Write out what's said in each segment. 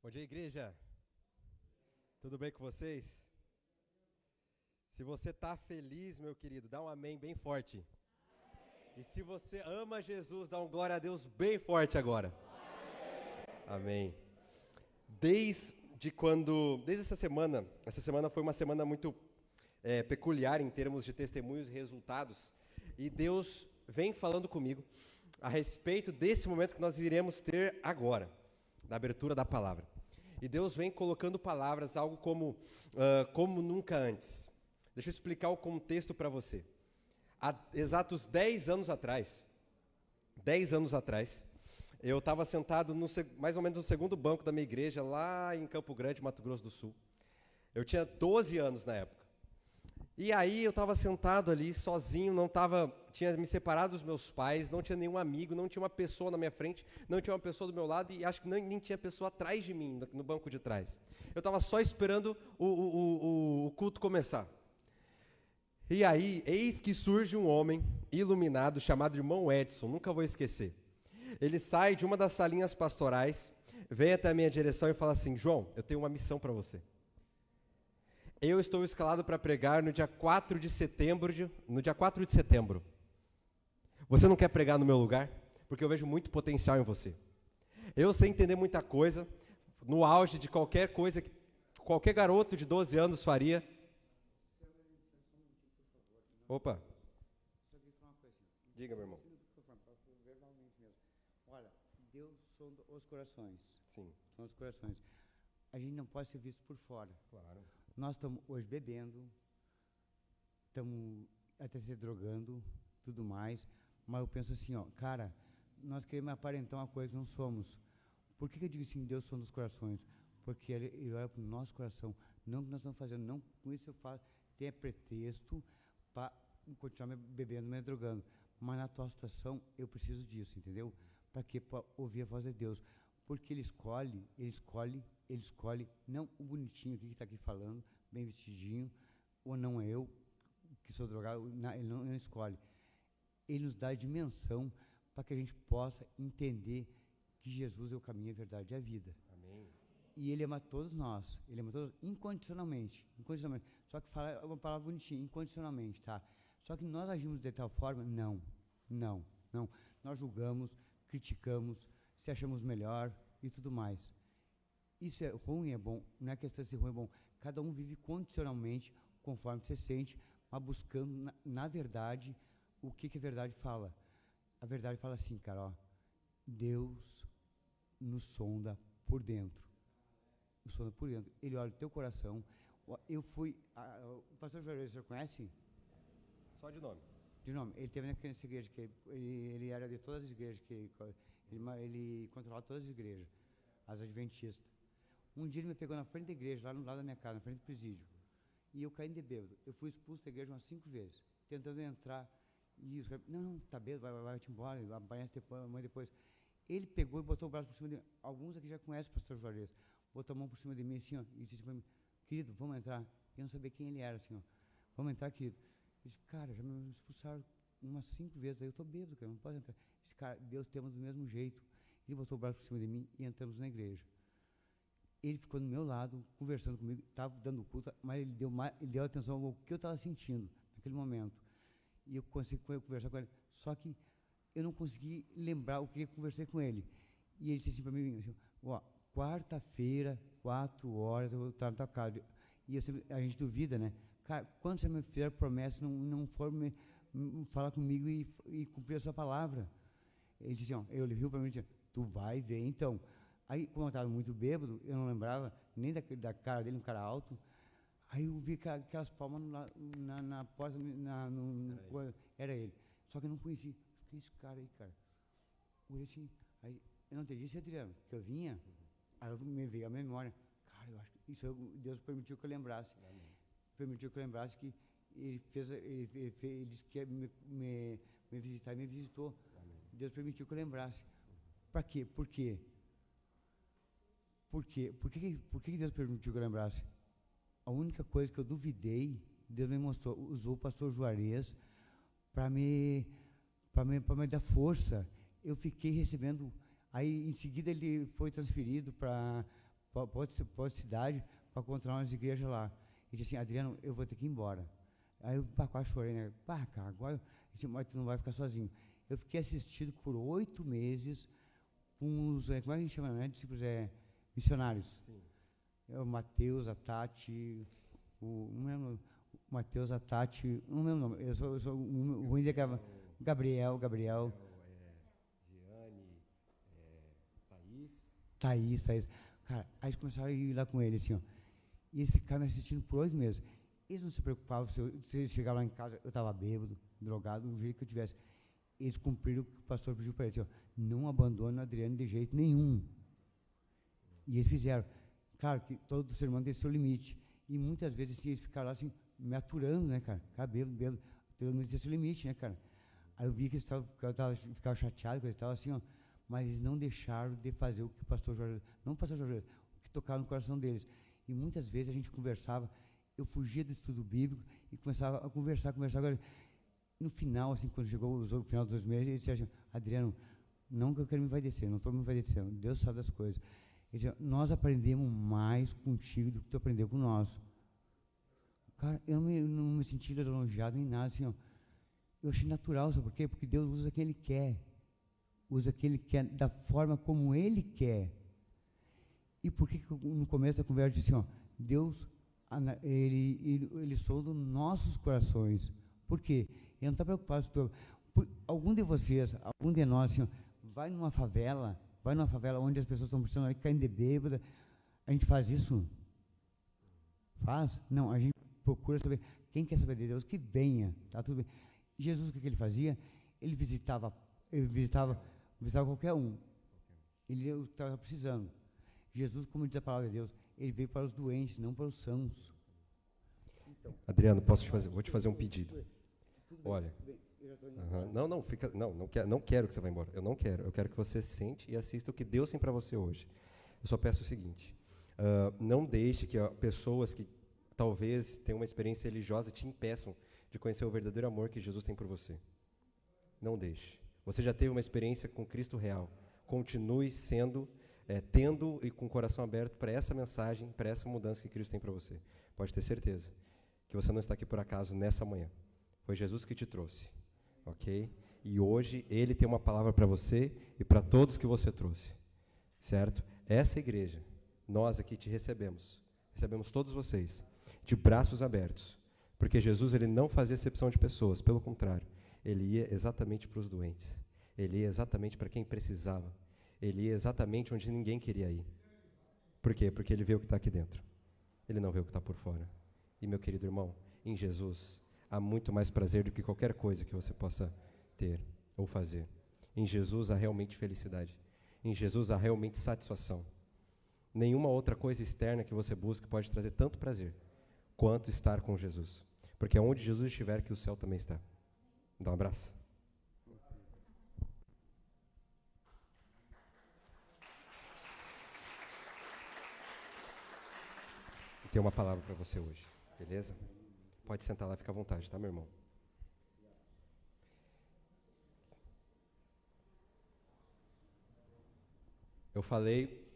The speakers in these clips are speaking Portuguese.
Bom dia, igreja. Tudo bem com vocês? Se você está feliz, meu querido, dá um amém bem forte. E se você ama Jesus, dá um glória a Deus bem forte agora. Amém. Desde essa semana foi uma semana muito peculiar em termos de testemunhos e resultados. E Deus vem falando comigo a respeito desse momento que nós iremos ter agora, na abertura da palavra. E Deus vem colocando palavras, algo como nunca antes. Deixa eu explicar o contexto para você. Há exatos 10 anos atrás, eu estava sentado mais ou menos no segundo banco da minha igreja, lá em Campo Grande, Mato Grosso do Sul. Eu tinha 12 anos na época. E aí eu estava sentado ali, sozinho, tinha me separado dos meus pais, não tinha nenhum amigo, não tinha uma pessoa na minha frente, não tinha uma pessoa do meu lado e acho que nem tinha pessoa atrás de mim, no banco de trás. Eu estava só esperando o culto começar. E aí, eis que surge um homem iluminado chamado irmão Edson, nunca vou esquecer. Ele sai de uma das salinhas pastorais, vem até a minha direção e fala assim: João, eu tenho uma missão para você. Eu estou escalado para pregar no dia 4 de setembro. Você não quer pregar no meu lugar? Porque eu vejo muito potencial em você. Eu sei entender muita coisa, no auge de qualquer coisa que qualquer garoto de 12 anos faria. Opa. Diga, meu irmão. Olha, Deus sonda os corações. Sim. São os corações. A gente não pode ser visto por fora. Claro. Nós estamos hoje bebendo, estamos até se drogando, tudo mais, mas eu penso assim, ó, cara, nós queremos aparentar uma coisa que não somos. Por que eu digo assim, Deus sonda os corações? Porque Ele olha para o nosso coração, não o que nós estamos fazendo, não com isso eu faço, tem pretexto para continuar bebendo, me drogando, mas na tua situação eu preciso disso, entendeu? Para quê? Para ouvir a voz de Deus, porque Ele escolhe não o bonitinho aqui que está aqui falando, bem vestidinho, ou não é eu que sou drogado, ele não escolhe. Ele nos dá a dimensão para que a gente possa entender que Jesus é o caminho, a verdade e a vida. Amém. E Ele ama todos nós, Ele ama todos incondicionalmente. Só que fala uma palavra bonitinha, incondicionalmente, tá? Só que nós agimos de tal forma, não. Nós julgamos, criticamos, se achamos melhor e tudo mais. Isso é ruim, é bom, não é questão de ser ruim, é bom. Cada um vive condicionalmente, conforme se sente, mas buscando, na verdade, o que a verdade fala. A verdade fala assim, cara, ó, Deus nos sonda por dentro. Nos sonda por dentro. Ele olha o teu coração. O pastor Juarez, você conhece? Só de nome. De nome. Ele teve nessa igreja, que ele era de todas as igrejas, ele controlava todas as igrejas, as adventistas. Um dia ele me pegou na frente da igreja, lá no lado da minha casa, na frente do presídio. E eu caí de bêbado. Eu fui expulso da igreja umas 5 vezes, tentando entrar. E os caras, não, tá bêbado, vai-te embora, amanhã depois. Ele pegou e botou o braço por cima de mim. Alguns aqui já conhecem o pastor Juarez. Botou a mão por cima de mim assim, ó, e disse para mim: querido, vamos entrar. Eu não sabia quem ele era, assim, ó. Vamos entrar, querido. Eu disse: cara, já me expulsaram umas 5 vezes, aí eu tô bêbado, cara, não posso entrar. Esse cara, Deus te ama do mesmo jeito. Ele botou o braço por cima de mim e entramos na igreja. Ele ficou do meu lado, conversando comigo, estava dando culto, mas ele deu atenção ao que eu estava sentindo naquele momento. E eu consegui conversar com ele. Só que eu não consegui lembrar o que eu conversei com ele. E ele disse assim para mim, assim, ó, quarta-feira, 4 horas, eu vou estar na tua casa. E a gente duvida, né? Cara, quando você me fizer promessa, não for falar comigo e cumprir a sua palavra. Ele disse assim, ó, ele riu para mim e disse: tu vai ver então. Aí, como eu estava muito bêbado, eu não lembrava nem da cara dele, um cara alto. Aí eu vi aquelas palmas na porta, era ele. Só que eu não conhecia. Quem é esse cara aí, cara? Eu assim, aí, eu não te disse, Adriano, que eu vinha, aí me veio a memória. Cara, eu acho que isso Deus permitiu que eu lembrasse. Amém. Permitiu que eu lembrasse que ele disse que ia me visitar e me visitou. Amém. Deus permitiu que eu lembrasse. Para quê? Por quê? Por que Deus permitiu que eu lembrasse? A única coisa que eu duvidei, Deus me mostrou, usou o pastor Juarez para me dar força. Eu fiquei recebendo, aí em seguida ele foi transferido para para outra cidade para encontrar umas igrejas lá. Ele disse assim, Adriano, eu vou ter que ir embora. Aí eu quase chorei, né? Pá, cara, agora, ele disse, mas tu não vai ficar sozinho. Eu fiquei assistido por 8 meses com os, como é que a gente chama, né? Discípulos, missionários. Sim. O Mateus, a Tati, não lembro, o Mateus, a Tati, não lembro o nome, eu sou o ruim de Gabriel. Giane, Thaís. Cara, aí eles começaram a ir lá com ele, assim, ó. E eles ficaram me assistindo por 8 meses. Eles não se preocupavam se eles chegavam lá em casa, eu estava bêbado, drogado, do jeito que eu tivesse. Eles cumpriram o que o pastor pediu para eles, assim, ó, não abandone o Adriano de jeito nenhum. E eles fizeram. Claro que todo ser humano tem seu limite. E muitas vezes assim, eles ficaram lá assim, me aturando, né, cara? Cara, bêbado. Todo mundo tem seu limite, né, cara? Aí eu vi que eles ficavam chateados, que eles estavam assim, ó. Mas eles não deixaram de fazer o que o pastor Jorge, não o pastor Jorge, o que tocava no coração deles. E muitas vezes a gente conversava, eu fugia do estudo bíblico e começava a conversar. Agora, no final, assim, quando chegou o final dos 2 meses, ele disse assim, Adriano, não que eu quero me envaidecer, não estou me envaidecendo, Deus sabe das coisas. Ele disse, nós aprendemos mais contigo do que tu aprendeu com nós. Cara, eu não me senti elogiado nem nada, assim, ó. Eu achei natural, sabe por quê? Porque Deus usa quem Ele quer. Usa quem Ele quer, da forma como Ele quer. E por que no começo da conversa eu disse assim, ó, Deus, Ele sonda nossos corações. Por quê? Ele não está preocupado se algum de vocês, algum de nós, assim, ó, vai numa favela onde as pessoas estão precisando, caindo de bêbada, a gente faz isso? Faz? Não, a gente procura saber, quem quer saber de Deus, que venha, tá tudo bem. Jesus, o que ele fazia? Ele visitava qualquer um. Ele estava precisando. Jesus, como diz a palavra de Deus, ele veio para os doentes, não para os sãos. Então, Adriano, vou te fazer um pedido. Olha, não quero que você vá embora. Eu quero que você sente e assista o que Deus tem para você hoje. Eu só peço o seguinte, não deixe que pessoas que talvez tenham uma experiência religiosa te impeçam de conhecer o verdadeiro amor que Jesus tem por você. Não deixe. Você já teve uma experiência com Cristo real. Continue tendo e com o coração aberto para essa mensagem, para essa mudança que Cristo tem para você. Pode ter certeza que você não está aqui por acaso nessa manhã. Foi Jesus que te trouxe, ok? E hoje Ele tem uma palavra para você e para todos que você trouxe, certo? Essa igreja, nós aqui te recebemos todos vocês, de braços abertos, porque Jesus ele não fazia exceção de pessoas, pelo contrário, Ele ia exatamente para os doentes, Ele ia exatamente para quem precisava, Ele ia exatamente onde ninguém queria ir. Por quê? Porque Ele vê o que está aqui dentro, Ele não vê o que está por fora. E meu querido irmão, em Jesus há muito mais prazer do que qualquer coisa que você possa ter ou fazer. Em Jesus há realmente felicidade. Em Jesus há realmente satisfação. Nenhuma outra coisa externa que você busque pode trazer tanto prazer quanto estar com Jesus. Porque onde Jesus estiver, que o céu também está. Dá um abraço. Tem uma palavra para você hoje, beleza? Pode sentar lá, fica à vontade, tá, meu irmão? Eu falei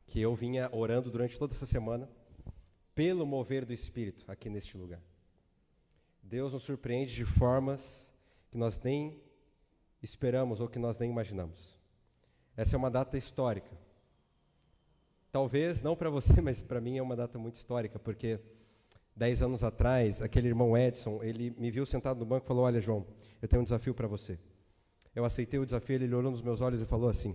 que eu vinha orando durante toda essa semana pelo mover do Espírito aqui neste lugar. Deus nos surpreende de formas que nós nem esperamos ou que nós nem imaginamos. Essa é uma data histórica. Talvez não para você, mas para mim é uma data muito histórica, porque 10 anos atrás, aquele irmão Edson, ele me viu sentado no banco e falou, olha, João, eu tenho um desafio para você. Eu aceitei o desafio, ele olhou nos meus olhos e falou assim,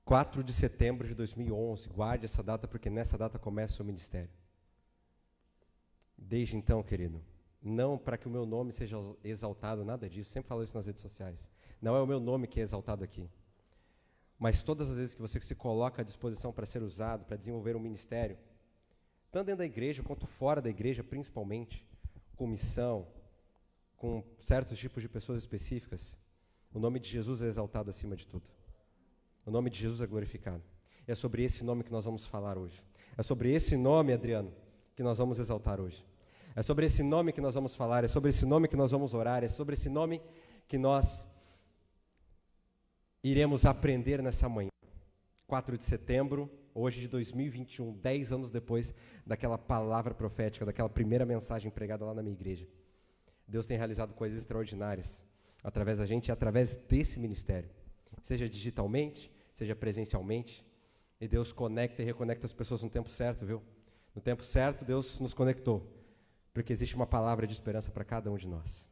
4 de setembro de 2011, guarde essa data, porque nessa data começa o ministério. Desde então, querido, não para que o meu nome seja exaltado, nada disso, sempre falo isso nas redes sociais, não é o meu nome que é exaltado aqui, mas todas as vezes que você se coloca à disposição para ser usado, para desenvolver um ministério, tanto dentro da igreja quanto fora da igreja, principalmente, com missão, com certos tipos de pessoas específicas, o nome de Jesus é exaltado acima de tudo. O nome de Jesus é glorificado. E é sobre esse nome que nós vamos falar hoje. É sobre esse nome, Adriano, que nós vamos exaltar hoje. É sobre esse nome que nós vamos falar, é sobre esse nome que nós vamos orar, é sobre esse nome que nós iremos aprender nessa manhã. 4 de setembro, hoje de 2021, 10 anos depois daquela palavra profética, daquela primeira mensagem pregada lá na minha igreja. Deus tem realizado coisas extraordinárias através da gente e através desse ministério, seja digitalmente, seja presencialmente, e Deus conecta e reconecta as pessoas no tempo certo, viu? No tempo certo, Deus nos conectou, porque existe uma palavra de esperança para cada um de nós.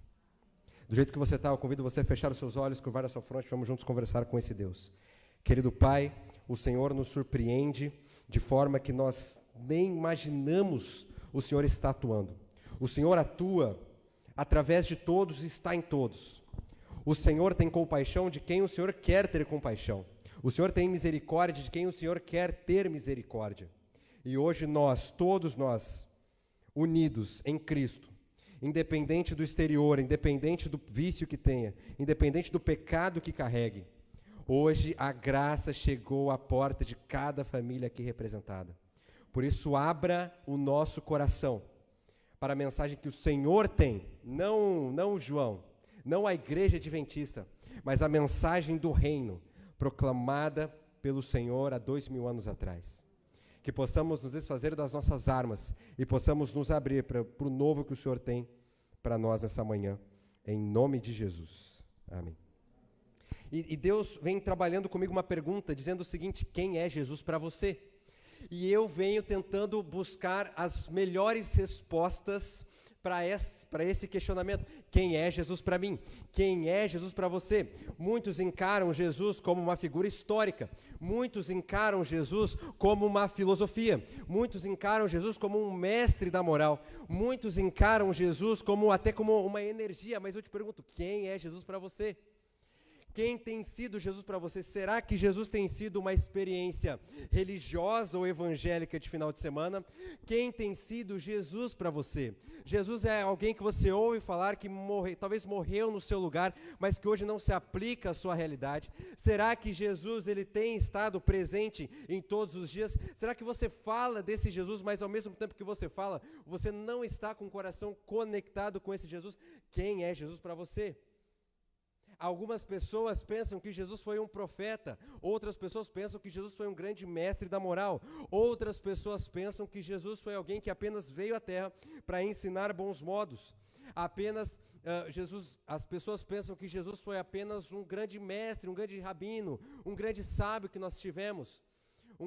Do jeito que você está, eu convido você a fechar os seus olhos, curvar a sua fronte, vamos juntos conversar com esse Deus. Querido Pai, o Senhor nos surpreende de forma que nós nem imaginamos o Senhor está atuando. O Senhor atua através de todos e está em todos. O Senhor tem compaixão de quem o Senhor quer ter compaixão. O Senhor tem misericórdia de quem o Senhor quer ter misericórdia. E hoje nós, todos nós, unidos em Cristo, independente do exterior, independente do vício que tenha, independente do pecado que carregue, hoje a graça chegou à porta de cada família aqui representada. Por isso, abra o nosso coração para a mensagem que o Senhor tem, não o João, não a igreja adventista, mas a mensagem do reino, proclamada pelo Senhor há 2000 anos atrás. Que possamos nos desfazer das nossas armas e possamos nos abrir para o novo que o Senhor tem para nós nessa manhã, em nome de Jesus. Amém. E Deus vem trabalhando comigo uma pergunta, dizendo o seguinte: quem é Jesus para você? E eu venho tentando buscar as melhores respostas para esse questionamento. Quem é Jesus para mim? Quem é Jesus para você? Muitos encaram Jesus como uma figura histórica. Muitos encaram Jesus como uma filosofia. Muitos encaram Jesus como um mestre da moral. Muitos encaram Jesus até como uma energia. Mas eu te pergunto, quem é Jesus para você? Quem tem sido Jesus para você? Será que Jesus tem sido uma experiência religiosa ou evangélica de final de semana? Quem tem sido Jesus para você? Jesus é alguém que você ouve falar que talvez morreu no seu lugar, mas que hoje não se aplica à sua realidade? Será que Jesus ele tem estado presente em todos os dias? Será que você fala desse Jesus, mas ao mesmo tempo que você fala, você não está com o coração conectado com esse Jesus? Quem é Jesus para você? Algumas pessoas pensam que Jesus foi um profeta, outras pessoas pensam que Jesus foi um grande mestre da moral, outras pessoas pensam que Jesus foi alguém que apenas veio à terra para ensinar bons modos. As pessoas pensam que Jesus foi apenas um grande mestre, um grande rabino, um grande sábio que nós tivemos.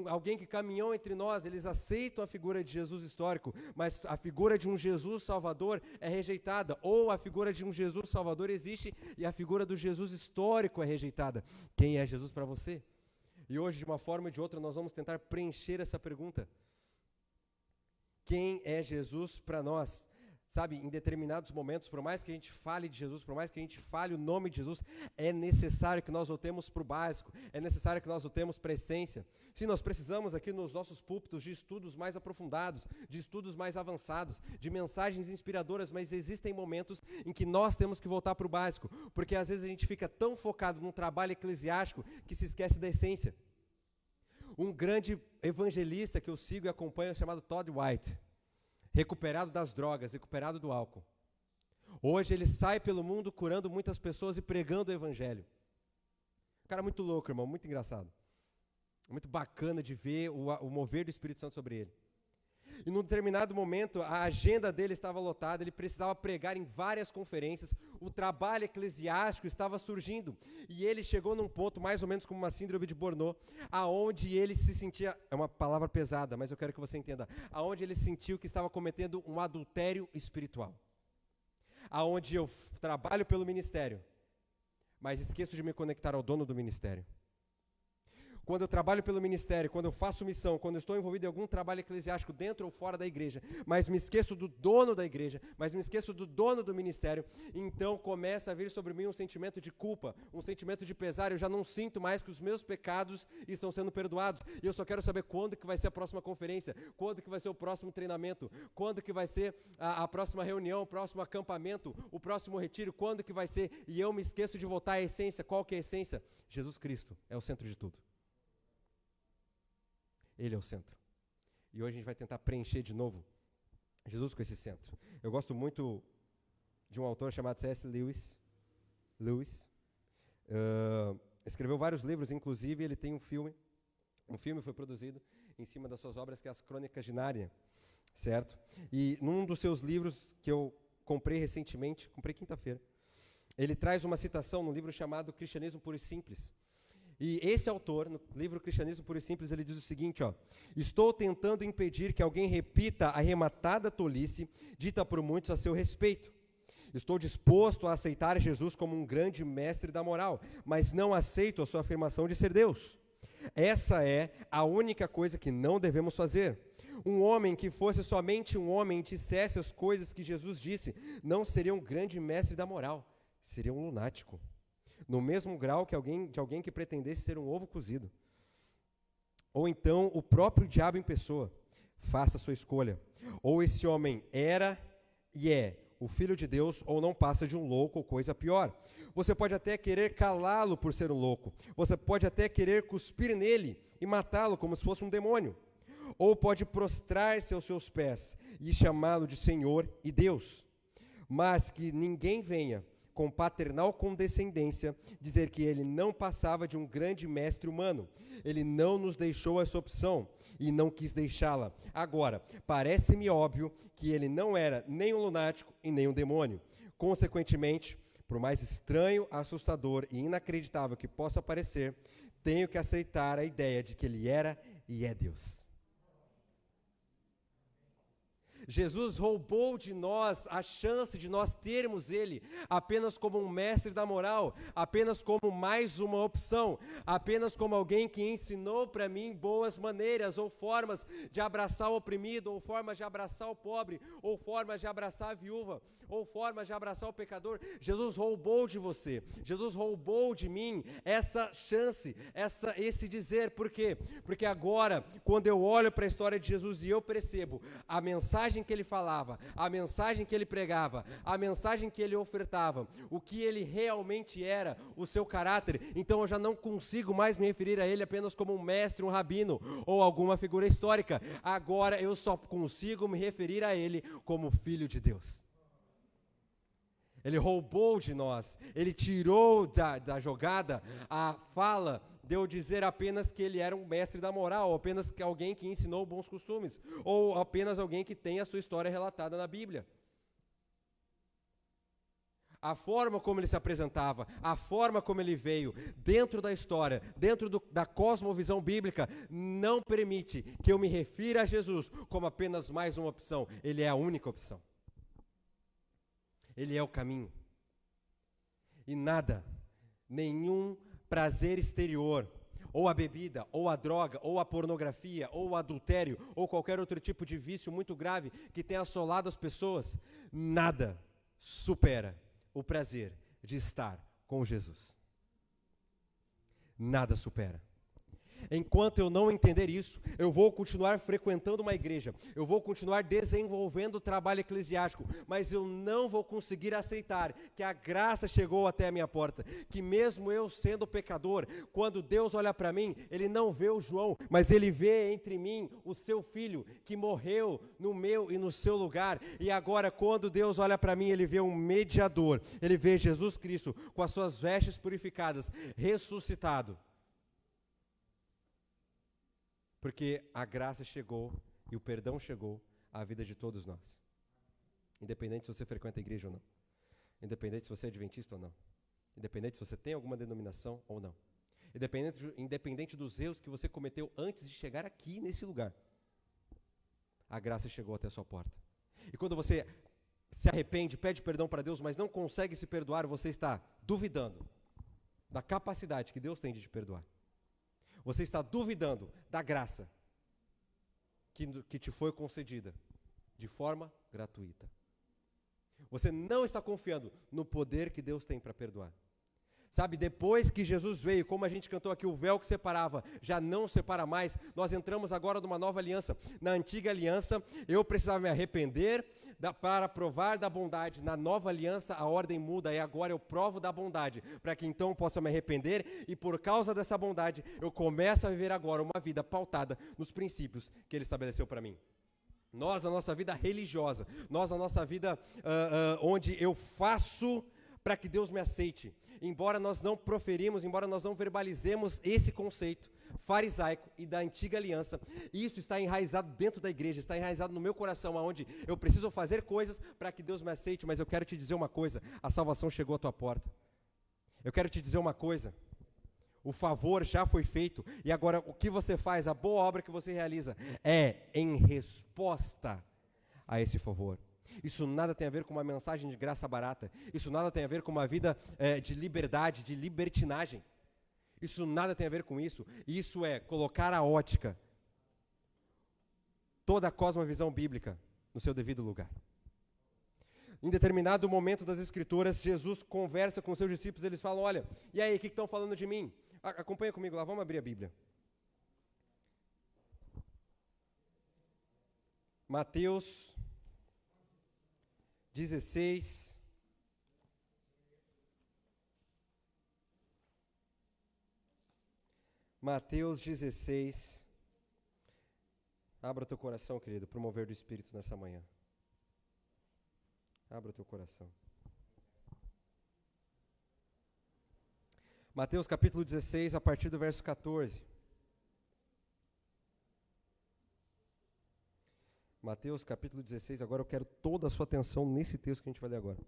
Alguém que caminhou entre nós. Eles aceitam a figura de Jesus histórico, mas a figura de um Jesus Salvador é rejeitada, ou a figura de um Jesus Salvador existe e a figura do Jesus histórico é rejeitada. Quem é Jesus para você? E hoje, de uma forma ou de outra, nós vamos tentar preencher essa pergunta. Quem é Jesus para nós? Sabe, em determinados momentos, por mais que a gente fale de Jesus, por mais que a gente fale o nome de Jesus, é necessário que nós voltemos para o básico, é necessário que nós voltemos para a essência. Sim, nós precisamos aqui nos nossos púlpitos de estudos mais aprofundados, de estudos mais avançados, de mensagens inspiradoras, mas existem momentos em que nós temos que voltar para o básico, porque às vezes a gente fica tão focado num trabalho eclesiástico que se esquece da essência. Um grande evangelista que eu sigo e acompanho é chamado Todd White. Recuperado das drogas, recuperado do álcool. Hoje ele sai pelo mundo curando muitas pessoas e pregando o evangelho. Um cara muito louco, irmão, muito engraçado. Muito bacana de ver o mover do Espírito Santo sobre ele. E num determinado momento, a agenda dele estava lotada, ele precisava pregar em várias conferências, o trabalho eclesiástico estava surgindo, e ele chegou num ponto, mais ou menos como uma síndrome de Burnout, aonde ele se sentia, é uma palavra pesada, mas eu quero que você entenda, aonde ele sentiu que estava cometendo um adultério espiritual. Aonde eu trabalho pelo ministério, mas esqueço de me conectar ao dono do ministério. Quando eu trabalho pelo ministério, quando eu faço missão, quando eu estou envolvido em algum trabalho eclesiástico dentro ou fora da igreja, mas me esqueço do dono da igreja, mas me esqueço do dono do ministério, então começa a vir sobre mim um sentimento de culpa, um sentimento de pesar. Eu já não sinto mais que os meus pecados estão sendo perdoados, e eu só quero saber quando que vai ser a próxima conferência, quando que vai ser o próximo treinamento, quando que vai ser a próxima reunião, o próximo acampamento, o próximo retiro, quando que vai ser, e eu me esqueço de voltar à essência. Qual que é a essência? Jesus Cristo é o centro de tudo. Ele é o centro. E hoje a gente vai tentar preencher de novo Jesus com esse centro. Eu gosto muito de um autor chamado C.S. Lewis. Escreveu vários livros, inclusive ele tem um filme Um filme foi produzido em cima das suas obras, que é As Crônicas de Nárnia, certo? E num dos seus livros, que eu comprei recentemente, comprei quinta-feira, ele traz uma citação num livro chamado Cristianismo Puro e Simples. E esse autor, no livro Cristianismo Puro e Simples, ele diz o seguinte, ó: estou tentando impedir que alguém repita a arrematada tolice dita por muitos a seu respeito. Estou disposto a aceitar Jesus como um grande mestre da moral, mas não aceito a sua afirmação de ser Deus. Essa é a única coisa que não devemos fazer. Um homem que fosse somente um homem e dissesse as coisas que Jesus disse, não seria um grande mestre da moral, seria um lunático. No mesmo grau que alguém que pretendesse ser um ovo cozido. Ou então o próprio diabo em pessoa. Faça a sua escolha. Ou esse homem era e é o Filho de Deus, ou não passa de um louco ou coisa pior. Você pode até querer calá-lo por ser um louco. Você pode até querer cuspir nele e matá-lo como se fosse um demônio. Ou pode prostrar-se aos seus pés e chamá-lo de Senhor e Deus. Mas que ninguém venha, com paternal condescendência, dizer que ele não passava de um grande mestre humano. Ele não nos deixou essa opção e não quis deixá-la. Agora, parece-me óbvio que ele não era nem um lunático e nem um demônio. Consequentemente, por mais estranho, assustador e inacreditável que possa parecer, tenho que aceitar a ideia de que ele era e é Deus. Jesus roubou de nós a chance de nós termos Ele apenas como um mestre da moral, apenas como mais uma opção, apenas como alguém que ensinou para mim boas maneiras ou formas de abraçar o oprimido, ou formas de abraçar o pobre, ou formas de abraçar a viúva, ou formas de abraçar o pecador. Jesus roubou de você, Jesus roubou de mim essa chance, esse dizer. Por quê? Porque agora, quando eu olho para a história de Jesus e eu percebo a mensagem que ele falava, a mensagem que ele pregava, a mensagem que ele ofertava, o que ele realmente era, o seu caráter, então eu já não consigo mais me referir a ele apenas como um mestre, um rabino ou alguma figura histórica. Agora eu só consigo me referir a ele como Filho de Deus. Ele roubou de nós, ele tirou da jogada a fala de eu dizer apenas que ele era um mestre da moral, ou apenas que alguém que ensinou bons costumes, ou apenas alguém que tem a sua história relatada na Bíblia. A forma como ele se apresentava, a forma como ele veio, dentro da história, dentro da cosmovisão bíblica, não permite que eu me refira a Jesus como apenas mais uma opção. Ele é a única opção. Ele é o caminho. E nada, nenhum prazer exterior, ou a bebida, ou a droga, ou a pornografia, ou o adultério, ou qualquer outro tipo de vício muito grave que tenha assolado as pessoas, nada supera o prazer de estar com Jesus. Nada supera. Enquanto eu não entender isso, eu vou continuar frequentando uma igreja, eu vou continuar desenvolvendo o trabalho eclesiástico, mas eu não vou conseguir aceitar que a graça chegou até a minha porta, que mesmo eu sendo pecador, quando Deus olha para mim, Ele não vê o João, mas Ele vê entre mim o seu filho, que morreu no meu e no seu lugar, e agora quando Deus olha para mim, Ele vê um mediador, Ele vê Jesus Cristo com as suas vestes purificadas, ressuscitado. Porque a graça chegou e o perdão chegou à vida de todos nós. Independente se você frequenta a igreja ou não. Independente se você é adventista ou não. Independente se você tem alguma denominação ou não. Independente dos erros que você cometeu antes de chegar aqui nesse lugar. A graça chegou até a sua porta. E quando você se arrepende, pede perdão para Deus, mas não consegue se perdoar, você está duvidando da capacidade que Deus tem de te perdoar. Você está duvidando da graça que te foi concedida de forma gratuita. Você não está confiando no poder que Deus tem para perdoar. Sabe, depois que Jesus veio, como a gente cantou aqui, o véu que separava já não separa mais, nós entramos agora numa nova aliança. Na antiga aliança, eu precisava me arrepender para provar da bondade. Na nova aliança, a ordem muda e agora eu provo da bondade, para que então eu possa me arrepender e por causa dessa bondade, eu começo a viver agora uma vida pautada nos princípios que Ele estabeleceu para mim. Nós, na nossa vida religiosa, nós, na nossa vida onde eu faço para que Deus me aceite, embora nós não proferimos, embora nós não verbalizemos esse conceito, farisaico e da antiga aliança. E isso está enraizado dentro da igreja, está enraizado no meu coração, aonde eu preciso fazer coisas para que Deus me aceite, mas eu quero te dizer uma coisa, a salvação chegou à tua porta. Eu quero te dizer uma coisa, o favor já foi feito, e agora o que você faz, a boa obra que você realiza, é em resposta a esse favor. Isso nada tem a ver com uma mensagem de graça barata, isso nada tem a ver com uma vida de liberdade, de libertinagem. Isso nada tem a ver com isso. Isso é colocar a ótica, toda a cosmovisão bíblica, no seu devido lugar. Em determinado momento das Escrituras, Jesus conversa com os seus discípulos, eles falam, olha, e aí, o que estão falando de mim? Acompanha comigo lá, vamos abrir a Bíblia. Mateus 16... Mateus 16, abra teu coração, querido, para o mover do Espírito nessa manhã. Abra teu coração. Mateus capítulo 16, a partir do verso 14. Mateus capítulo 16, agora eu quero toda a sua atenção nesse texto que a gente vai ler agora.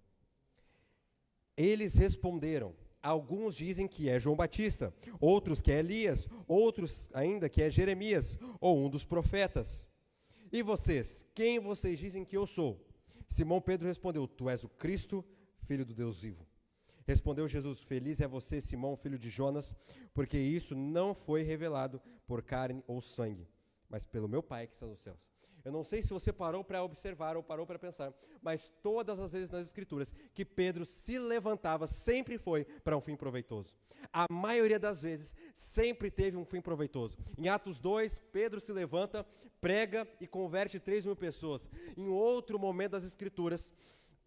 Eles responderam, alguns dizem que é João Batista, outros que é Elias, outros ainda que é Jeremias, ou um dos profetas. E vocês, quem vocês dizem que eu sou? Simão Pedro respondeu, tu és o Cristo, filho do Deus vivo. Respondeu Jesus, feliz é você, Simão, filho de Jonas, porque isso não foi revelado por carne ou sangue, mas pelo meu Pai que está nos céus. Eu não sei se você parou para observar ou parou para pensar, mas todas as vezes nas Escrituras que Pedro se levantava, sempre foi para um fim proveitoso. A maioria das vezes, sempre teve um fim proveitoso. Em Atos 2, Pedro se levanta, prega e converte 3.000 pessoas. Em outro momento das Escrituras,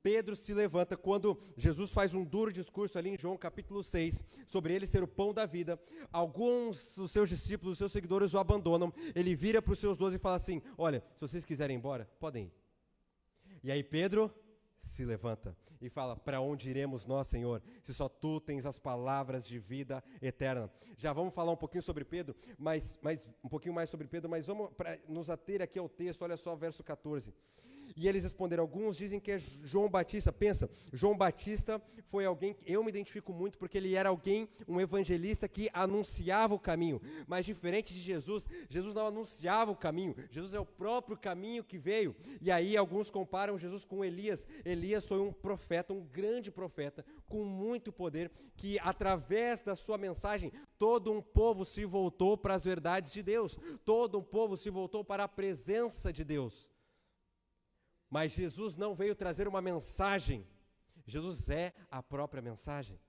Pedro se levanta quando Jesus faz um duro discurso ali em João capítulo 6, sobre ele ser o pão da vida. Alguns dos seus discípulos, os seus seguidores o abandonam. Ele vira para os seus 12 e fala assim, olha, se vocês quiserem ir embora, podem ir. E aí Pedro se levanta e fala, para onde iremos nós, Senhor, se só Tu tens as palavras de vida eterna. Já vamos falar um pouquinho sobre Pedro, mas um pouquinho mais sobre Pedro, mas vamos nos ater aqui ao texto, olha só, verso 14. E eles responderam, alguns dizem que é João Batista. Pensa, João Batista foi alguém que eu me identifico muito, porque ele era alguém, um evangelista que anunciava o caminho. Mas diferente de Jesus, Jesus não anunciava o caminho, Jesus é o próprio caminho que veio. E aí alguns comparam Jesus com Elias. Elias foi um profeta, um grande profeta, com muito poder, que através da sua mensagem, todo um povo se voltou para as verdades de Deus. Todo um povo se voltou para a presença de Deus. Mas Jesus não veio trazer uma mensagem, Jesus é a própria mensagem.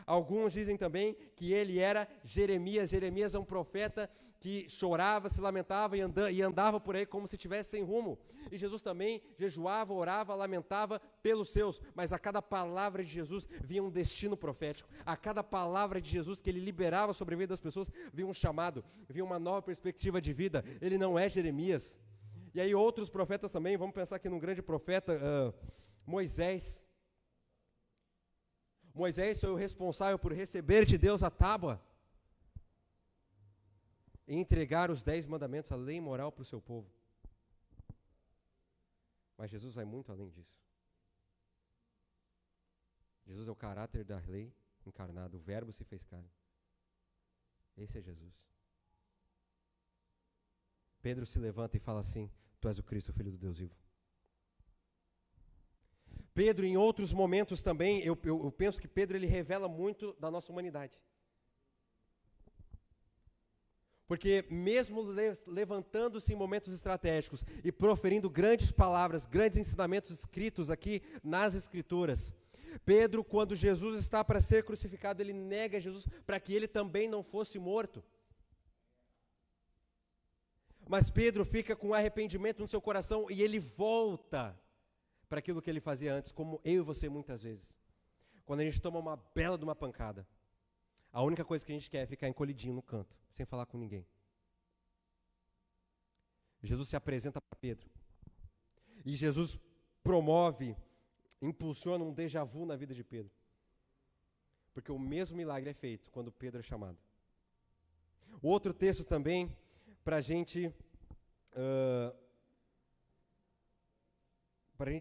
Alguns dizem também que ele era Jeremias. Jeremias é um profeta que chorava, se lamentava e andava por aí como se estivesse sem rumo. E Jesus também jejuava, orava, lamentava pelos seus, mas a cada palavra de Jesus vinha um destino profético. A cada palavra de Jesus que ele liberava sobre a vida das pessoas, vinha um chamado, vinha uma nova perspectiva de vida. Ele não é Jeremias. E aí outros profetas também, vamos pensar aqui num grande profeta, Moisés. Moisés foi o responsável por receber de Deus a tábua e entregar os 10 mandamentos, a lei moral para o seu povo. Mas Jesus vai muito além disso. Jesus é o caráter da lei encarnado, o verbo se fez carne. Esse é Jesus. Pedro se levanta e fala assim, tu és o Cristo, filho do Deus vivo. Pedro, em outros momentos também, eu penso que Pedro ele revela muito da nossa humanidade. Porque mesmo levantando-se em momentos estratégicos e proferindo grandes palavras, grandes ensinamentos escritos aqui nas Escrituras, Pedro, quando Jesus está para ser crucificado, ele nega Jesus para que ele também não fosse morto. Mas Pedro fica com arrependimento no seu coração e ele volta para aquilo que ele fazia antes, como eu e você muitas vezes. Quando a gente toma uma bela de uma pancada, a única coisa que a gente quer é ficar encolhidinho no canto, sem falar com ninguém. Jesus se apresenta para Pedro. E Jesus promove, impulsiona um déjà vu na vida de Pedro. Porque o mesmo milagre é feito quando Pedro é chamado. Outro texto também, para a gente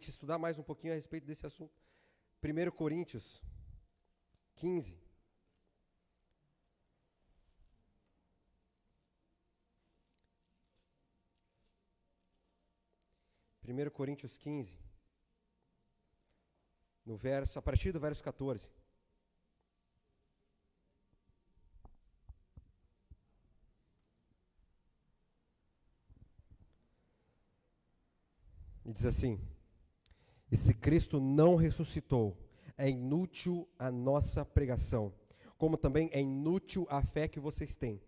estudar mais um pouquinho a respeito desse assunto. 1 Coríntios 15. 1 Coríntios 15, a partir do verso 14. E diz assim: e se Cristo não ressuscitou, é inútil a nossa pregação, como também é inútil a fé que vocês têm.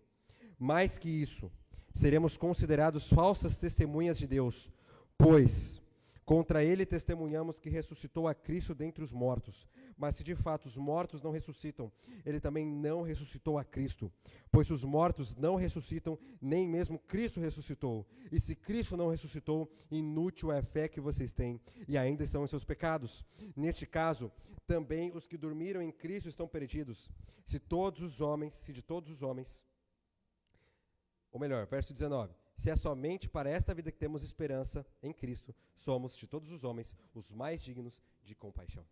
Mais que isso, seremos considerados falsas testemunhas de Deus, pois contra ele testemunhamos que ressuscitou a Cristo dentre os mortos. Mas se de fato os mortos não ressuscitam, ele também não ressuscitou a Cristo. Pois se os mortos não ressuscitam, nem mesmo Cristo ressuscitou. E se Cristo não ressuscitou, inútil é a fé que vocês têm, e ainda estão em seus pecados. Neste caso, também os que dormiram em Cristo estão perdidos. Se de todos os homens, ou melhor, verso 19, se é somente para esta vida que temos esperança em Cristo, somos, de todos os homens, os mais dignos de compaixão.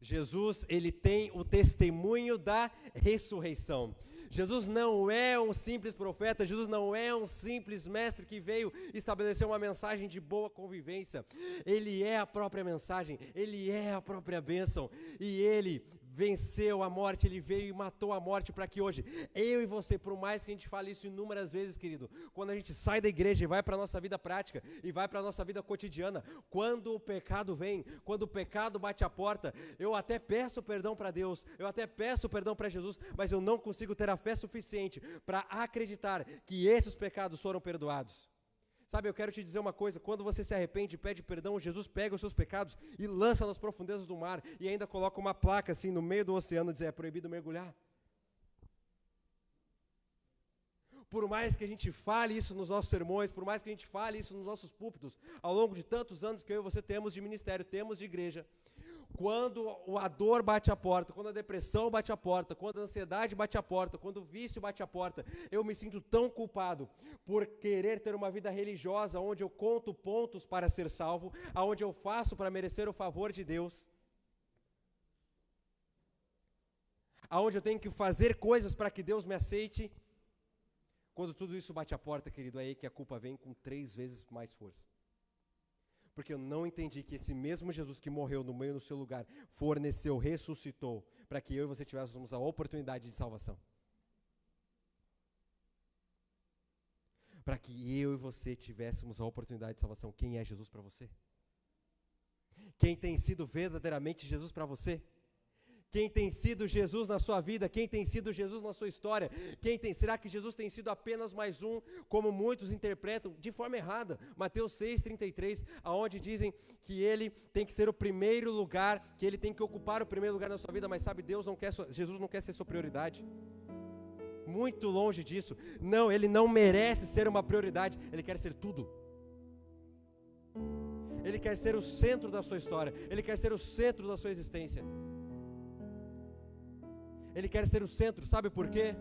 Jesus, ele tem o testemunho da ressurreição. Jesus não é um simples profeta, Jesus não é um simples mestre que veio estabelecer uma mensagem de boa convivência. Ele é a própria mensagem, ele é a própria bênção, e ele venceu a morte, ele veio e matou a morte para que hoje, eu e você, por mais que a gente fale isso inúmeras vezes, querido, quando a gente sai da igreja e vai para a nossa vida prática, e vai para a nossa vida cotidiana, quando o pecado vem, quando o pecado bate a porta, eu até peço perdão para Deus, eu até peço perdão para Jesus, mas eu não consigo ter a fé suficiente para acreditar que esses pecados foram perdoados. Sabe, eu quero te dizer uma coisa, quando você se arrepende e pede perdão, Jesus pega os seus pecados e lança nas profundezas do mar, e ainda coloca uma placa assim no meio do oceano, dizendo, é proibido mergulhar. Por mais que a gente fale isso nos nossos sermões, por mais que a gente fale isso nos nossos púlpitos, ao longo de tantos anos que eu e você temos de ministério, temos de igreja, quando a dor bate a porta, quando a depressão bate a porta, quando a ansiedade bate a porta, quando o vício bate a porta, eu me sinto tão culpado por querer ter uma vida religiosa, onde eu conto pontos para ser salvo, aonde eu faço para merecer o favor de Deus, aonde eu tenho que fazer coisas para que Deus me aceite. Quando tudo isso bate a porta, querido, é aí que a culpa vem com 3 vezes mais força. Porque eu não entendi que esse mesmo Jesus que morreu no meio do seu lugar, forneceu, ressuscitou, para que eu e você tivéssemos a oportunidade de salvação. Para que eu e você tivéssemos a oportunidade de salvação. Quem é Jesus para você? Quem tem sido verdadeiramente Jesus para você? Quem tem sido Jesus na sua vida? Quem tem sido Jesus na sua história? Será que Jesus tem sido apenas mais um, como muitos interpretam, de forma errada? Mateus 6,33, aonde dizem que ele tem que ser o primeiro lugar, que ele tem que ocupar o primeiro lugar na sua vida, mas sabe, Jesus não quer ser sua prioridade. Muito longe disso. Não, ele não merece ser uma prioridade, ele quer ser tudo. Ele quer ser o centro da sua história, ele quer ser o centro da sua existência. Ele quer ser o centro, sabe por quê?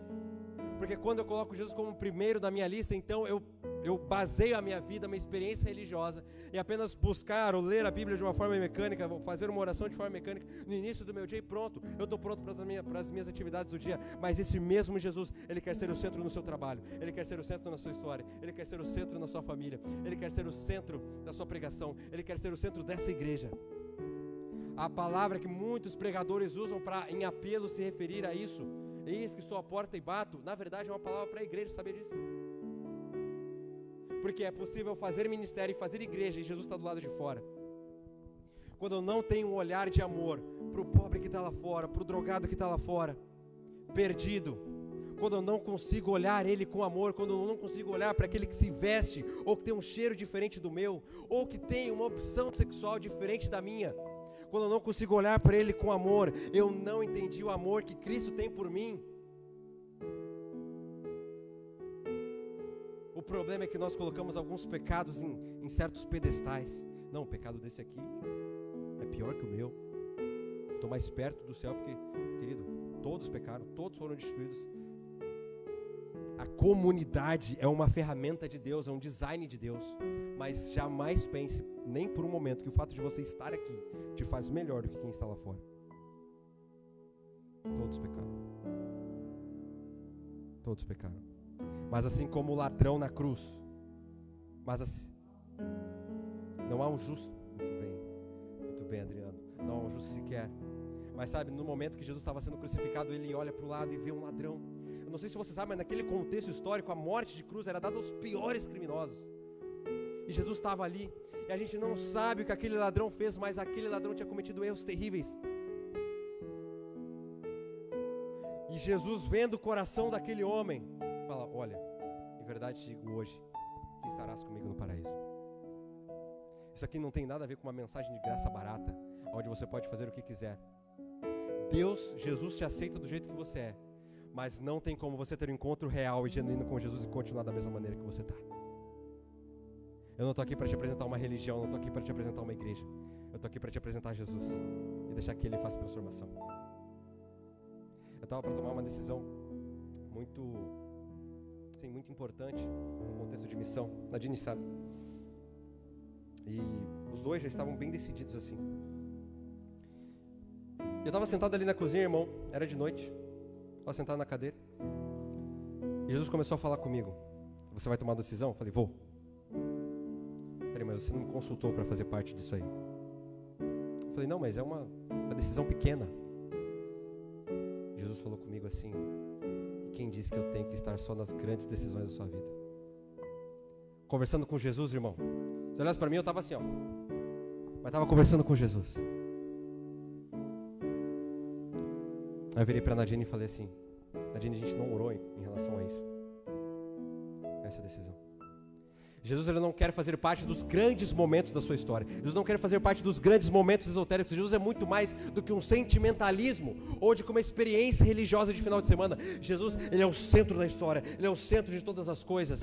Porque quando eu coloco Jesus como o primeiro da minha lista, então eu baseio a minha vida, a minha experiência religiosa, em apenas buscar ou ler a Bíblia de uma forma mecânica, vou fazer uma oração de forma mecânica no início do meu dia e pronto, eu estou pronto para as minhas atividades do dia. Mas esse mesmo Jesus, ele quer ser o centro no seu trabalho, ele quer ser o centro na sua história, ele quer ser o centro na sua família, ele quer ser o centro da sua pregação, ele quer ser o centro dessa igreja. A palavra que muitos pregadores usam para, em apelo, se referir a isso, eis que estou à porta e bato, na verdade é uma palavra para a igreja saber disso. Porque é possível fazer ministério e fazer igreja e Jesus está do lado de fora. Quando eu não tenho um olhar de amor para o pobre que está lá fora, para o drogado que está lá fora, perdido, quando eu não consigo olhar ele com amor, quando eu não consigo olhar para aquele que se veste, ou que tem um cheiro diferente do meu, ou que tem uma opção sexual diferente da minha, quando eu não consigo olhar para ele com amor, eu não entendi o amor que Cristo tem por mim. O problema é que nós colocamos alguns pecados em certos pedestais. Não, o pecado desse aqui é pior que o meu. Estou mais perto do céu porque, querido, todos pecaram, todos foram destruídos. A comunidade é uma ferramenta de Deus, é um design de Deus. Mas jamais pense, nem por um momento, que o fato de você estar aqui te faz melhor do que quem está lá fora. Todos pecaram. Todos pecaram. Mas assim como o ladrão na cruz, mas assim, não há um justo. Muito bem, Adriano. Não há um justo sequer. Mas sabe, no momento que Jesus estava sendo crucificado, ele olha para o lado e vê um ladrão. Eu não sei se você sabe, mas naquele contexto histórico, a morte de cruz era dada aos piores criminosos. E Jesus estava ali, e a gente não sabe o que aquele ladrão fez, mas aquele ladrão tinha cometido erros terríveis. E Jesus, vendo o coração daquele homem, fala: olha, em verdade te digo hoje, que estarás comigo no paraíso. Isso aqui não tem nada a ver com uma mensagem de graça barata, onde você pode fazer o que quiser. Deus, Jesus te aceita do jeito que você é, mas não tem como você ter um encontro real e genuíno com Jesus e continuar da mesma maneira que você está. Eu não estou aqui para te apresentar uma religião, eu não estou aqui para te apresentar uma igreja. Eu estou aqui para te apresentar Jesus e deixar que Ele faça transformação. Eu estava para tomar uma decisão muito importante no contexto de missão. A Dini sabe. E os dois já estavam bem decididos assim. Eu estava sentado ali na cozinha, irmão, era de noite. Estava sentado na cadeira. E Jesus começou a falar comigo: você vai tomar uma decisão? Eu falei: vou. Peraí, mas você não me consultou para fazer parte disso aí? Eu falei: não, mas é uma decisão pequena. Jesus falou comigo assim: e quem disse que eu tenho que estar só nas grandes decisões da sua vida? Conversando com Jesus, irmão. Se olhasse para mim, eu estava assim, ó. Mas estava conversando com Jesus. Aí eu virei para a Nadine e falei assim: Nadine, a gente não orou em relação a isso. Essa decisão. Jesus, ele não quer fazer parte dos grandes momentos da sua história. Jesus não quer fazer parte dos grandes momentos esotéricos. Jesus é muito mais do que um sentimentalismo ou de uma experiência religiosa de final de semana. Jesus, ele é o centro da história. Ele é o centro de todas as coisas.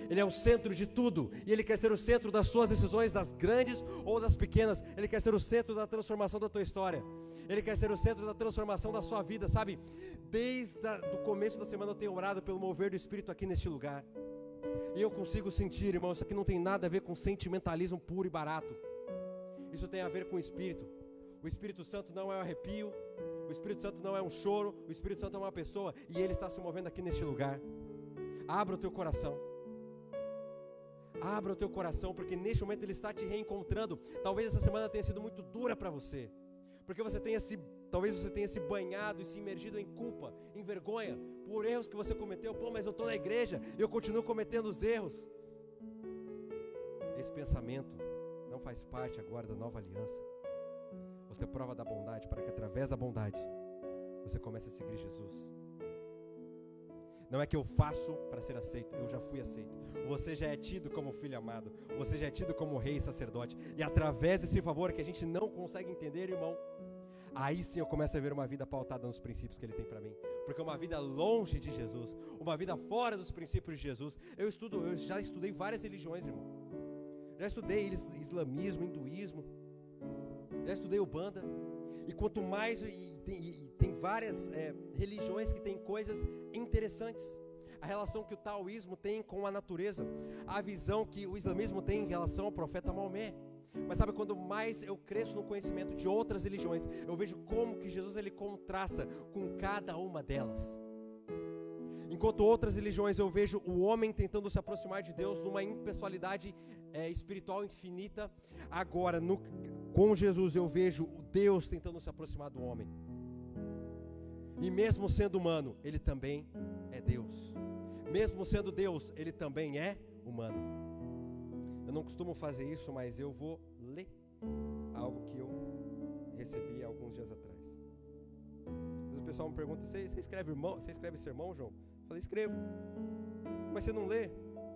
Ele é o centro de tudo. E Ele quer ser o centro das suas decisões, das grandes ou das pequenas. Ele quer ser o centro da transformação da tua história. Ele quer ser o centro da transformação da sua vida, sabe? Desde o começo da semana eu tenho orado pelo mover do Espírito aqui neste lugar. E eu consigo sentir, irmão, isso aqui não tem nada a ver com sentimentalismo puro e barato. Isso tem a ver com o Espírito. O Espírito Santo não é um arrepio. O Espírito Santo não é um choro. O Espírito Santo é uma pessoa. E Ele está se movendo aqui neste lugar. Abra o teu coração. Abra o teu coração, porque neste momento Ele está te reencontrando. Talvez essa semana tenha sido muito dura para você, porque talvez você tenha se banhado e se imergido em culpa, em vergonha, por erros que você cometeu. Pô, mas eu estou na igreja e eu continuo cometendo os erros. Esse pensamento não faz parte agora da nova aliança. Você é prova da bondade, para que através da bondade você comece a seguir Jesus. Não é que eu faço para ser aceito, eu já fui aceito. Você já é tido como filho amado, você já é tido como rei e sacerdote. E através desse favor que a gente não consegue entender, irmão, aí sim eu começo a ver uma vida pautada nos princípios que Ele tem para mim. Porque uma vida longe de Jesus, uma vida fora dos princípios de Jesus. Eu já estudei várias religiões, irmão. Já estudei islamismo, hinduísmo, já estudei Umbanda. E quanto mais, tem várias religiões que têm coisas interessantes. A relação que o taoísmo tem com a natureza, a visão que o islamismo tem em relação ao profeta Maomé. Mas sabe, quando mais eu cresço no conhecimento de outras religiões, eu vejo como que Jesus ele contrasta com cada uma delas. Enquanto outras religiões eu vejo o homem tentando se aproximar de Deus numa impessoalidade espiritual infinita, agora com Jesus eu vejo Deus tentando se aproximar do homem. E mesmo sendo humano, Ele também é Deus. Mesmo sendo Deus, Ele também é humano. Eu não costumo fazer isso, mas eu vou ler algo que eu recebi há alguns dias atrás. Às vezes o pessoal me pergunta: você escreve sermão, João? Eu falei: escrevo. Mas você não lê?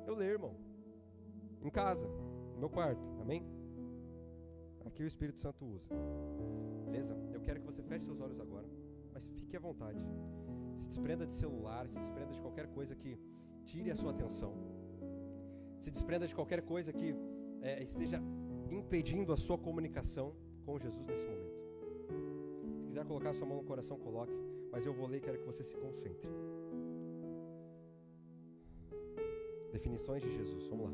Eu leio, irmão. Em casa, no meu quarto, amém? Aqui o Espírito Santo usa. Beleza? Eu quero que você feche seus olhos agora, mas fique à vontade. Se desprenda de celular, se desprenda de qualquer coisa que tire a sua atenção. Se desprenda de qualquer coisa que esteja impedindo a sua comunicação com Jesus nesse momento. Se quiser colocar a sua mão no coração, coloque, mas eu vou ler e quero que você se concentre. Definições de Jesus, vamos lá.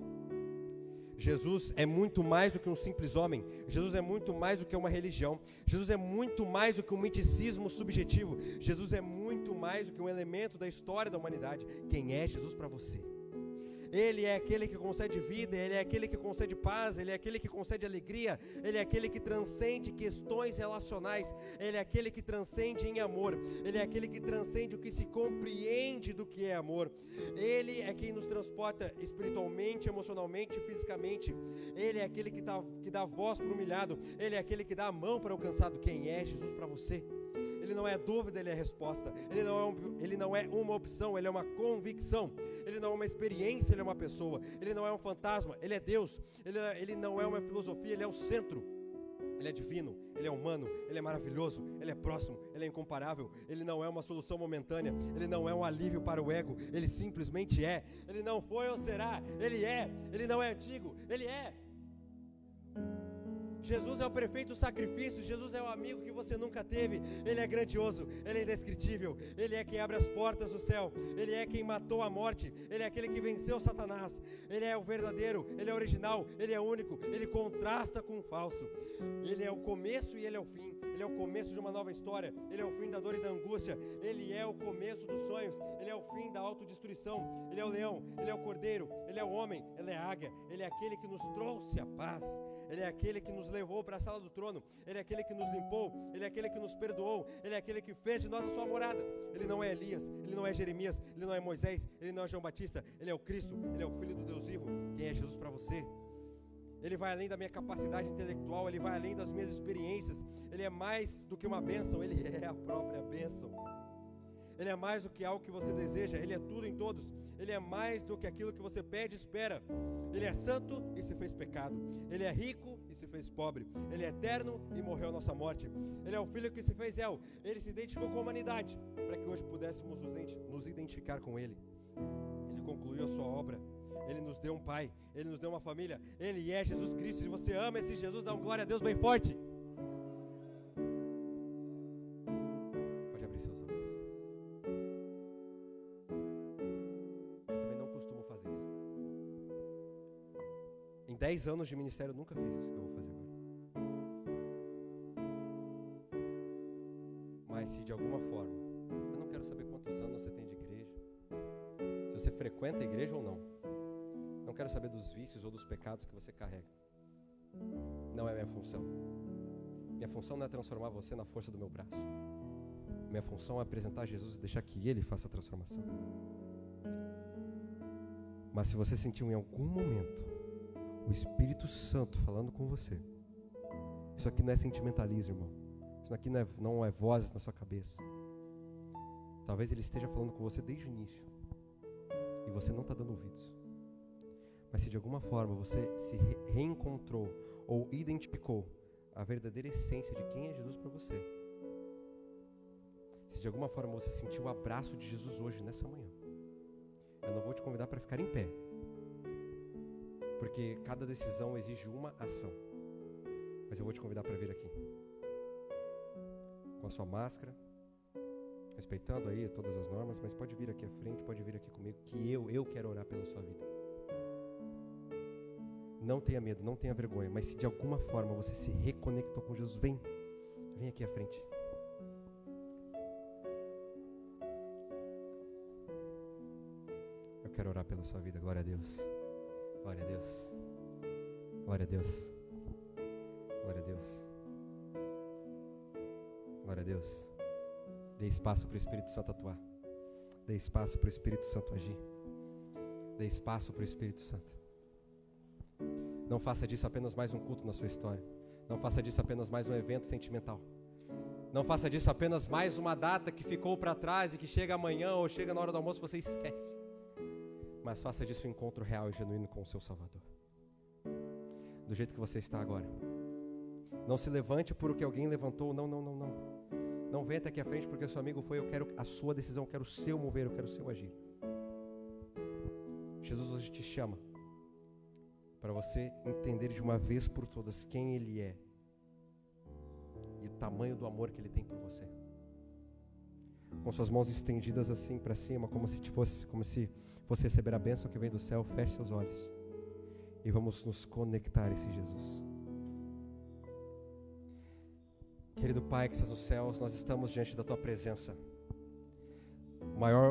Jesus é muito mais do que um simples homem. Jesus é muito mais do que uma religião. Jesus é muito mais do que um miticismo subjetivo. Jesus é muito mais do que um elemento da história da humanidade. Quem é Jesus para você? Ele é aquele que concede vida, Ele é aquele que concede paz, Ele é aquele que concede alegria, Ele é aquele que transcende questões relacionais, Ele é aquele que transcende em amor, Ele é aquele que transcende o que se compreende do que é amor. Ele é quem nos transporta espiritualmente, emocionalmente e fisicamente. Ele é aquele que dá voz para o humilhado, Ele é aquele que dá a mão para o cansado. Quem é Jesus para você? Ele não é dúvida, Ele é resposta. Ele não é uma opção, Ele é uma convicção. Ele não é uma experiência, Ele é uma pessoa. Ele não é um fantasma, Ele é Deus. Ele não é uma filosofia, Ele é o centro. Ele é divino, Ele é humano, Ele é maravilhoso, Ele é próximo, Ele é incomparável. Ele não é uma solução momentânea, Ele não é um alívio para o ego, Ele simplesmente é. Ele não foi ou será, Ele é. Ele não é antigo, Ele é. Jesus é o perfeito sacrifício, Jesus é o amigo que você nunca teve. Ele é grandioso, Ele é indescritível, Ele é quem abre as portas do céu, Ele é quem matou a morte, Ele é aquele que venceu Satanás, Ele é o verdadeiro, Ele é original, Ele é único, Ele contrasta com o falso. Ele é o começo e Ele é o fim, Ele é o começo de uma nova história, Ele é o fim da dor e da angústia, Ele é o começo dos sonhos, Ele é o fim da autodestruição, Ele é o leão, Ele é o cordeiro, Ele é o homem, Ele é a águia, Ele é aquele que nos trouxe a paz. Ele é aquele que nos levou para a sala do trono. Ele é aquele que nos limpou. Ele é aquele que nos perdoou. Ele é aquele que fez de nós a sua morada. Ele não é Elias, Ele não é Jeremias, Ele não é Moisés, Ele não é João Batista. Ele é o Cristo, Ele é o Filho do Deus vivo. Quem é Jesus para você? Ele vai além da minha capacidade intelectual, Ele vai além das minhas experiências. Ele é mais do que uma bênção, Ele é a própria bênção. Ele é mais do que algo que você deseja, Ele é tudo em todos. Ele é mais do que aquilo que você pede e espera. Ele é santo e se fez pecado. Ele é rico e se fez pobre. Ele é eterno e morreu a nossa morte. Ele é o Filho que se fez El. Ele se identificou com a humanidade, para que hoje pudéssemos nos identificar com Ele. Ele concluiu a sua obra. Ele nos deu um pai. Ele nos deu uma família. Ele é Jesus Cristo. Se você ama esse Jesus, dá um glória a Deus bem forte. Pode abrir seus olhos. Em 10 anos de ministério eu nunca fiz isso que eu vou fazer agora. Mas se de alguma forma, eu não quero saber quantos anos você tem de igreja, se você frequenta a igreja ou não. Não quero saber dos vícios ou dos pecados que você carrega. Não é minha função. Minha função não é transformar você na força do meu braço. Minha função é apresentar Jesus e deixar que Ele faça a transformação. Mas se você sentiu em algum momento o Espírito Santo falando com você, isso aqui não é sentimentalismo, irmão. Isso aqui não é vozes na sua cabeça. Talvez Ele esteja falando com você desde o início e você não está dando ouvidos. Mas se de alguma forma você se reencontrou ou identificou a verdadeira essência de quem é Jesus para você, se de alguma forma você sentiu o abraço de Jesus hoje, nessa manhã, eu não vou te convidar para ficar em pé, porque cada decisão exige uma ação. Mas eu vou te convidar para vir aqui, com a sua máscara, respeitando aí todas as normas, mas pode vir aqui à frente, pode vir aqui comigo, que eu quero orar pela sua vida. Não tenha medo, não tenha vergonha, mas se de alguma forma você se reconectou com Jesus, vem aqui à frente. Eu quero orar pela sua vida, glória a Deus. Glória a Deus. Glória a Deus. Glória a Deus. Glória a Deus. Dê espaço para o Espírito Santo atuar. Dê espaço para o Espírito Santo agir. Dê espaço para o Espírito Santo. Não faça disso apenas mais um culto na sua história. Não faça disso apenas mais um evento sentimental. Não faça disso apenas mais uma data que ficou para trás e que chega amanhã ou chega na hora do almoço e você esquece. Mas faça disso um encontro real e genuíno com o seu Salvador. Do jeito que você está agora. Não se levante por o que alguém levantou. Não. Não venha até aqui à frente porque o seu amigo foi. Eu quero a sua decisão, eu quero o seu mover, eu quero o seu agir. Jesus hoje te chama para você entender de uma vez por todas quem Ele é e o tamanho do amor que Ele tem por você. com suas mãos estendidas assim para cima, como se fosse receber a bênção que vem do céu, feche seus olhos e vamos nos conectar a esse Jesus. Querido Pai que estás nos céus, nós estamos diante da Tua presença.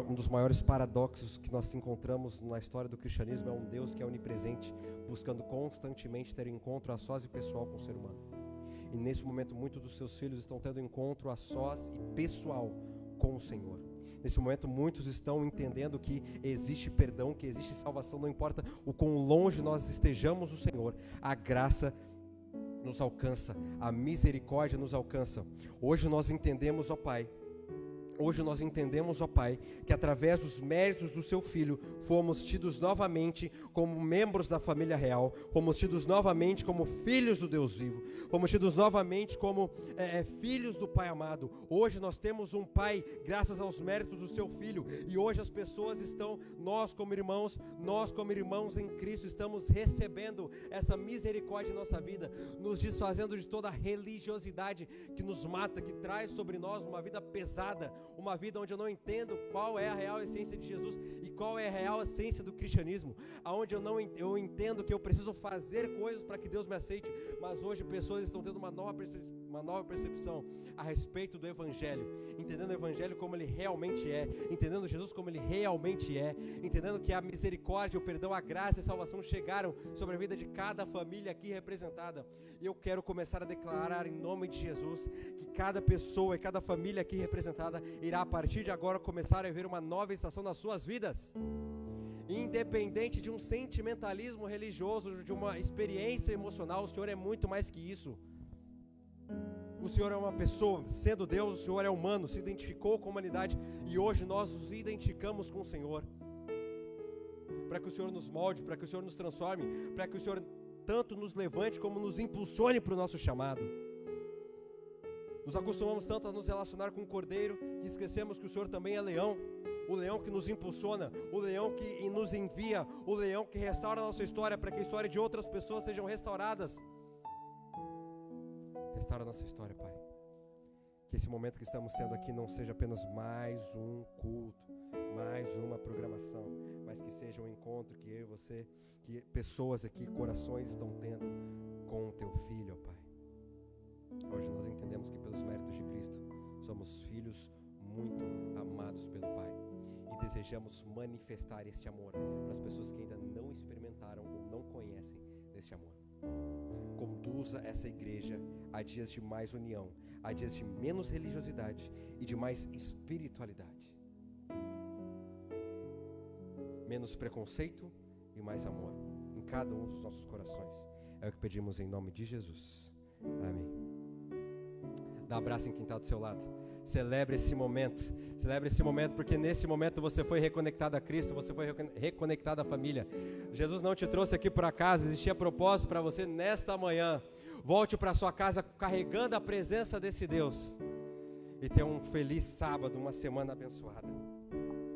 Um dos maiores paradoxos que nós encontramos na história do cristianismo é um Deus que é onipresente, buscando constantemente ter encontro a sós e pessoal com o ser humano. E nesse momento muitos dos seus filhos estão tendo encontro a sós e pessoal com o Senhor. Nesse momento muitos estão entendendo que existe perdão, que existe salvação, não importa o quão longe nós estejamos do Senhor, a graça nos alcança, a misericórdia nos alcança. Hoje nós entendemos, ó Pai, que através dos méritos do Seu Filho, fomos tidos novamente como membros da família real, fomos tidos novamente como filhos do Deus vivo, fomos tidos novamente como filhos do Pai amado. Hoje nós temos um Pai, graças aos méritos do Seu Filho, e hoje as pessoas estão, nós como irmãos em Cristo, estamos recebendo essa misericórdia em nossa vida, nos desfazendo de toda a religiosidade que nos mata, que traz sobre nós uma vida pesada, uma vida onde eu não entendo qual é a real essência de Jesus e qual é a real essência do cristianismo, aonde eu entendo que eu preciso fazer coisas para que Deus me aceite, mas hoje pessoas estão tendo uma nova percepção a respeito do Evangelho, entendendo o Evangelho como ele realmente é, entendendo Jesus como ele realmente é, entendendo que a misericórdia, o perdão, a graça e a salvação chegaram sobre a vida de cada família aqui representada. E eu quero começar a declarar em nome de Jesus que cada pessoa e cada família aqui representada irá a partir de agora começar a viver uma nova estação nas suas vidas, independente de um sentimentalismo religioso, de uma experiência emocional. O Senhor é muito mais que isso. O Senhor é uma pessoa, sendo Deus, o Senhor é humano, se identificou com a humanidade e hoje nós nos identificamos com o Senhor, para que o Senhor nos molde, para que o Senhor nos transforme, para que o Senhor tanto nos levante como nos impulsione para o nosso chamado. Nos acostumamos tanto a nos relacionar com o Cordeiro que esquecemos que o Senhor também é leão, o leão que nos impulsiona, o leão que nos envia, o leão que restaura a nossa história para que a história de outras pessoas sejam restauradas. Restaura a nossa história, Pai. Que esse momento que estamos tendo aqui não seja apenas mais um culto, mais uma programação, mas que seja um encontro que eu e você, que pessoas aqui, corações estão tendo com o Teu Filho, ó Pai. Hoje nós entendemos que pelos méritos de Cristo somos filhos muito amados pelo Pai e desejamos manifestar este amor para as pessoas que ainda não experimentaram ou não conhecem deste amor. Conduza essa igreja a dias de mais união, a dias de menos religiosidade e de mais espiritualidade, menos preconceito e mais amor em cada um dos nossos corações. É o que pedimos em nome de Jesus. Amém. Dá um abraço em quem está do seu lado. Celebre esse momento porque nesse momento você foi reconectado a Cristo, você foi reconectado à família. Jesus não te trouxe aqui por acaso, existia propósito para você nesta manhã. Volte para sua casa carregando a presença desse Deus e tenha um feliz sábado, uma semana abençoada.